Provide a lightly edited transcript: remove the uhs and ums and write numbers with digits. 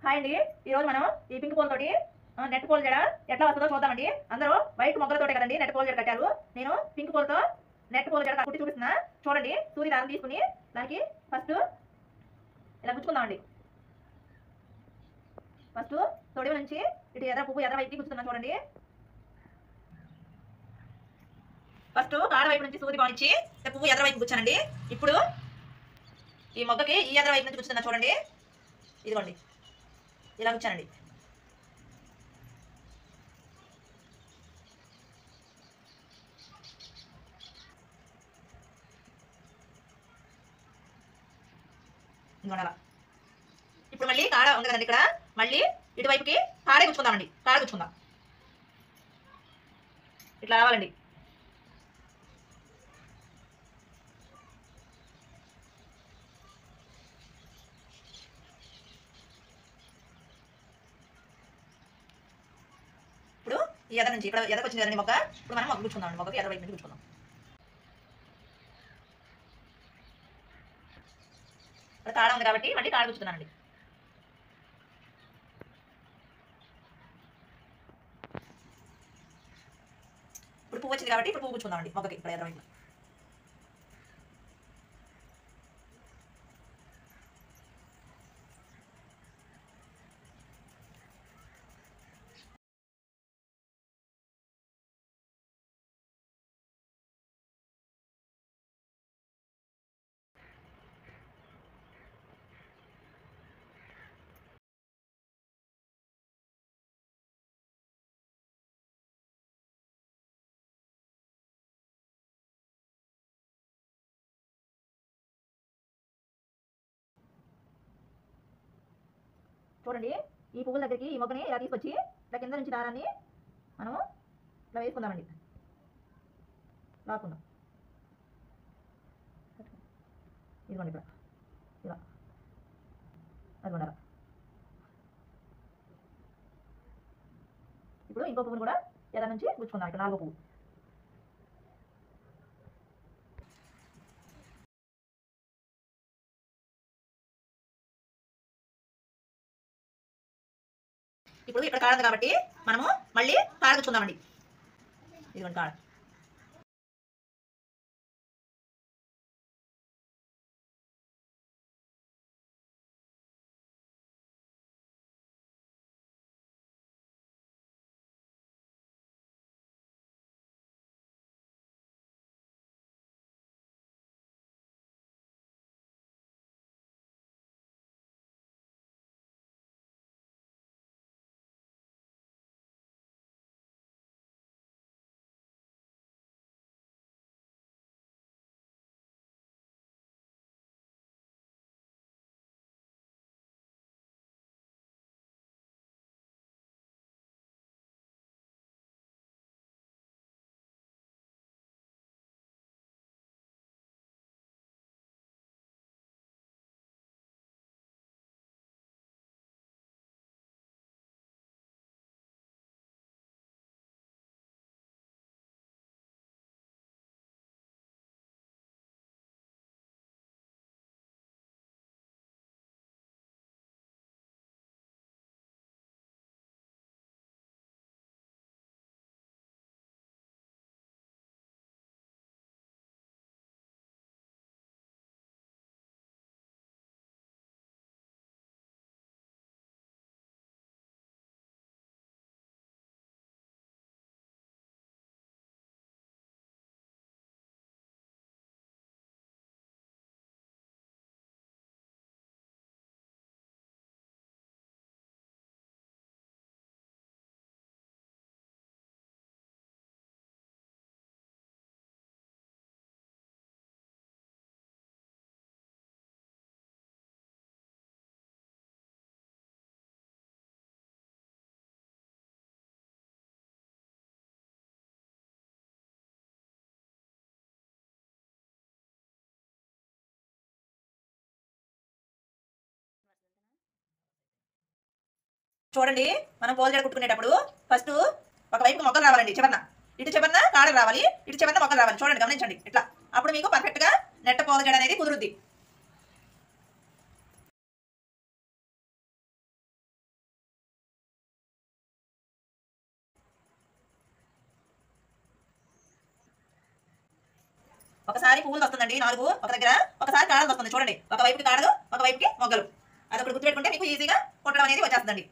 Hi అండి. ఈరోజు మనం ఈ పింక్ పూలతోటి నెట్ పూల జడ ఎట్లా వస్తుందో చూద్దామండి. అందరూ వైట్ మొగ్గలతోటే కదండి నెట్ పూల జడ కట్టారు. నేను పింక్ పూలతో నెట్ పూల జడ కుట్టి చూపిస్తున్నా. చూడండి, సూది దారం తీసుకుని దానికి ఫస్ట్ ఇలా గుచ్చుకుందామండి. ఫస్ట్ తొడివి నుంచి ఇటు ఎర్ర పువ్వు ఎర్ర వైపుకి గుచ్చుకున్నా. చూడండి, ఫస్ట్ కాడ వైపు నుంచి సూది బానిచ్చి పువ్వు ఎర్ర వైపు గుచ్చానండి. ఇప్పుడు ఈ మొగ్గకి ఈ ఎర్ర వైపు నుంచి గుచ్చుతున్నా. చూడండి, ఇదిగోండి ఇలా గుచ్చానండి. అలా ఇప్పుడు మళ్ళీ కాడ ఉంది కదండి, ఇక్కడ మళ్ళీ ఇటువైపుకి కాడే గుచ్చుకుందామండి. కాడ గుచ్చుకుందాం. ఇట్లా రావాలండి. ఇప్పుడు ఈ ఎద నుంచి ఇక్కడ ఎదకు వచ్చింది కదండి మొక్క. ఇప్పుడు మనం మొక్క గుచ్చుకుందాం. మొక్కకి ఎద వైపు నుంచి గుచ్చుకుందాం. ఇక్కడ కాడ ఉంది కాబట్టి మళ్ళీ కాడ గుచ్చుకున్నానండి. ఇప్పుడు పువ్వు వచ్చింది కాబట్టి ఇప్పుడు పువ్వు గుచ్చుకుందామండి మొక్కకి ఇక్కడ ఎద వైపు. చూడండి, ఈ పువ్వుల దగ్గరికి ఈ మొగ్గని ఇలా తీసుకొచ్చి ఇలా కింద నుంచి దారాన్ని మనము ఇలా వేసుకుందామండి. లాక్కుందాం. ఇదిగోండి ఇక్కడ ఇలా అది ఉండాలి. ఇప్పుడు ఇంకో పువ్వును కూడా ఎద నుంచి గుచ్చుకుందాం. ఇక్కడ నాలుగో పువ్వు. ఇప్పుడు ఇక్కడ కాడ ఉంది కాబట్టి మనము మళ్ళీ కాడ గుచ్చుకుందామండి. ఇదిగోండి కాడ. చూడండి, మనం పూల జడ కుట్టుకునేటప్పుడు ఫస్ట్ ఒకవైపు మొగ్గలు రావాలండి. చివరన ఇటు చివరన కాడ రావాలి, ఇటు చివరన మొగ్గలు రావాలి. చూడండి, గమనించండి. ఇట్లా అప్పుడు మీకు పర్ఫెక్ట్ గా నెట్ట పూల జడ అనేది కుదురుద్ది. ఒకసారి పువ్వులు వస్తుందండి 4 ఒక దగ్గర, ఒకసారి కాడలు వస్తుంది చూడండి. ఒక వైపుకి కాడలు, ఒక వైపుకి మొగ్గలు. అదొకటి గుర్తుపెట్టుకుంటే మీకు ఈజీగా కుట్టడం అనేది వచ్చేస్తుందండి.